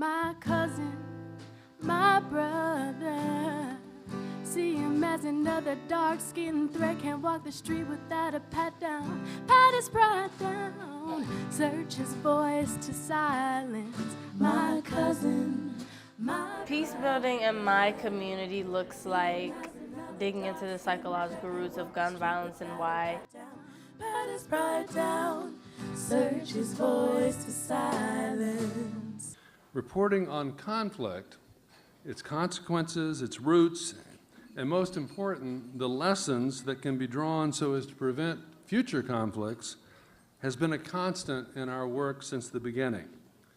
my cousin, my brother. See him as another dark-skinned threat. Can't walk the street without a pat down. Pat his pride down. Search his voice to silence. My cousin, my Peace building in my community looks like digging into the psychological roots of gun violence and why. Pat his pride down. Search his voice to silence. Reporting on conflict, its consequences, its roots, and most important, the lessons that can be drawn so as to prevent future conflicts has been a constant in our work since the beginning.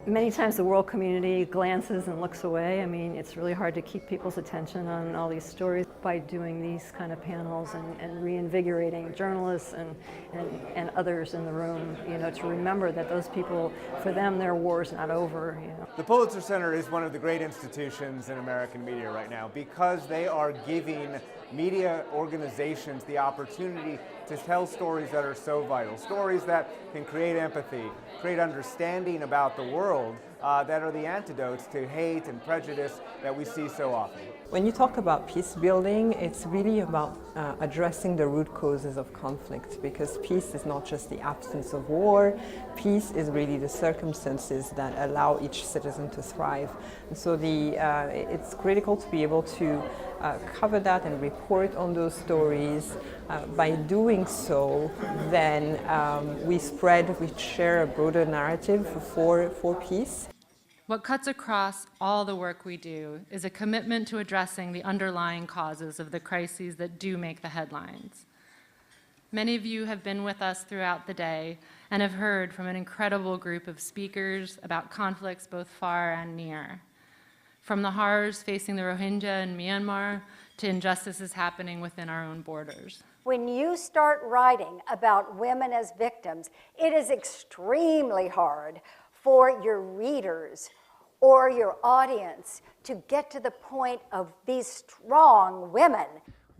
Many times the world community glances and looks away. I mean, it's really hard to keep people's attention on all these stories. By doing these kind of panels and reinvigorating journalists and others in the room, you know, to remember that those people, for them, their war is not over, you know. The Pulitzer Center is one of the great institutions in American media right now because they are giving media organizations the opportunity to tell stories that are so vital, stories that can create empathy, create understanding about the world, that are the antidotes to hate and prejudice that we see so often. When you talk about peace building, it's really about addressing the root causes of conflict, because peace is not just the absence of war. Peace is really the circumstances that allow each citizen to thrive. And so it's critical to be able to cover that and report on those stories. By doing so, then we share a broader narrative for peace. What cuts across all the work we do is a commitment to addressing the underlying causes of the crises that do make the headlines. Many of you have been with us throughout the day and have heard from an incredible group of speakers about conflicts both far and near. From the horrors facing the Rohingya in Myanmar to injustices happening within our own borders. When you start writing about women as victims, it is extremely hard for your readers or your audience to get to the point of these strong women.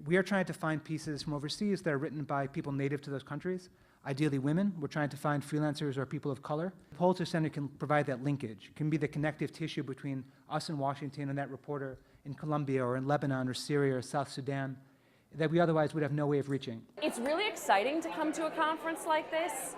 We are trying to find pieces from overseas that are written by people native to those countries, ideally women. We're trying to find freelancers or people of color. The Pulitzer Center can provide that linkage, can be the connective tissue between us in Washington and that reporter in Colombia or in Lebanon or Syria or South Sudan that we otherwise would have no way of reaching. It's really exciting to come to a conference like this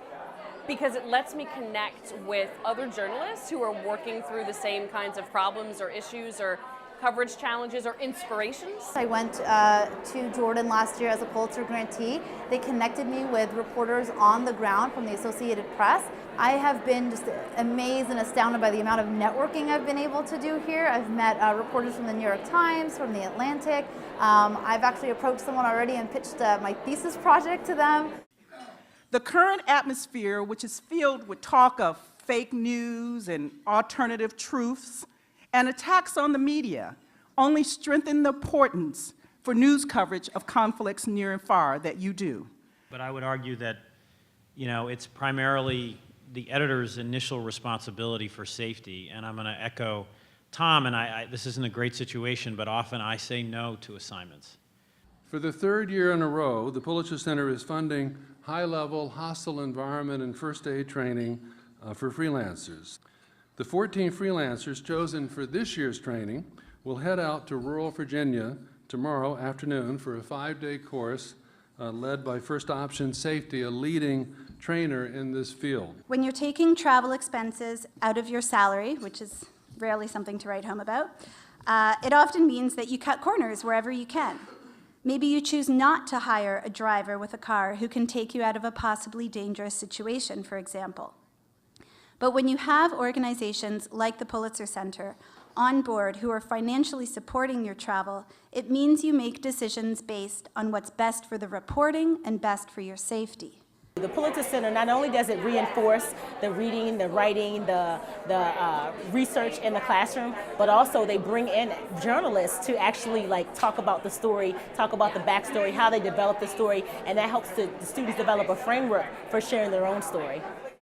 because it lets me connect with other journalists who are working through the same kinds of problems or issues or coverage challenges or inspirations. I went to Jordan last year as a Pulitzer grantee. They connected me with reporters on the ground from the Associated Press. I have been just amazed and astounded by the amount of networking I've been able to do here. I've met reporters from the New York Times, from the Atlantic. I've actually approached someone already and pitched my thesis project to them. The current atmosphere, which is filled with talk of fake news and alternative truths and attacks on the media, only strengthen the importance for news coverage of conflicts near and far that you do. But I would argue that, you know, it's primarily the editor's initial responsibility for safety, and I'm going to echo Tom, and this isn't a great situation, but often I say no to assignments. For the third year in a row, the Pulitzer Center is funding high-level hostile environment and first aid training for freelancers. The 14 freelancers chosen for this year's training will head out to rural Virginia tomorrow afternoon for a 5-day course led by First Option Safety, a leading trainer in this field. When you're taking travel expenses out of your salary, which is rarely something to write home about, it often means that you cut corners wherever you can. Maybe you choose not to hire a driver with a car who can take you out of a possibly dangerous situation, for example. But when you have organizations like the Pulitzer Center on board who are financially supporting your travel, it means you make decisions based on what's best for the reporting and best for your safety. The Pulitzer Center, not only does it reinforce the reading, the writing, the research in the classroom, but also they bring in journalists to actually talk about the story, talk about the backstory, how they develop the story, and that helps the students develop a framework for sharing their own story.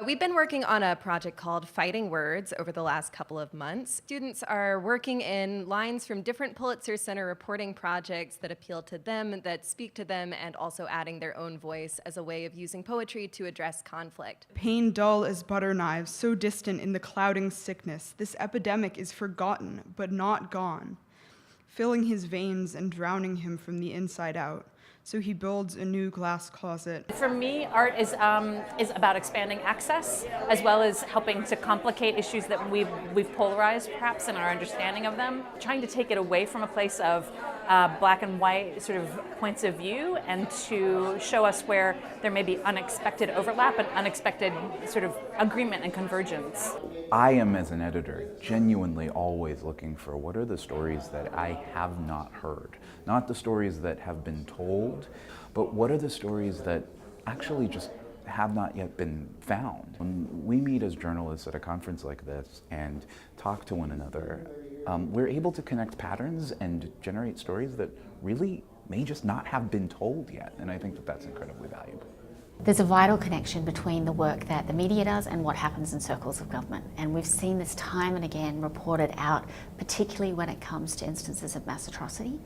We've been working on a project called Fighting Words over the last couple of months. Students are working in lines from different Pulitzer Center reporting projects that appeal to them, that speak to them, and also adding their own voice as a way of using poetry to address conflict. Pain dull as butter knives, so distant in the clouding sickness, this epidemic is forgotten, but not gone, filling his veins and drowning him from the inside out. So he builds a new glass closet. For me, art is about expanding access, as well as helping to complicate issues that we've polarized, perhaps, in our understanding of them. Trying to take it away from a place of black and white sort of points of view, and to show us where there may be unexpected overlap and unexpected sort of agreement and convergence. I am, as an editor, genuinely always looking for what are the stories that I have not heard. Not the stories that have been told, but what are the stories that actually just have not yet been found. When we meet as journalists at a conference like this and talk to one another, we're able to connect patterns and generate stories that really may just not have been told yet, and I think that that's incredibly valuable. There's a vital connection between the work that the media does and what happens in circles of government. And we've seen this time and again reported out, particularly when it comes to instances of mass atrocity,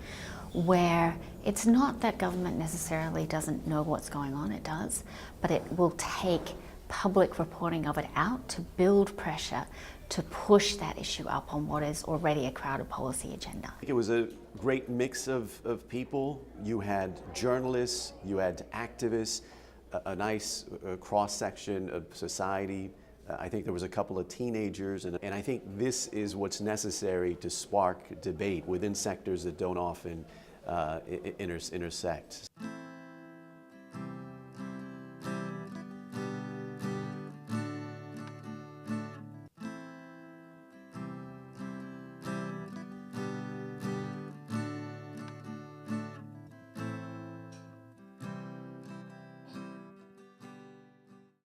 where it's not that government necessarily doesn't know what's going on, it does, but it will take public reporting of it out to build pressure to push that issue up on what is already a crowded policy agenda. It was a great mix of people. You had journalists, you had activists, a nice cross-section of society. I think there was a couple of teenagers, and I think this is what's necessary to spark debate within sectors that don't often intersect.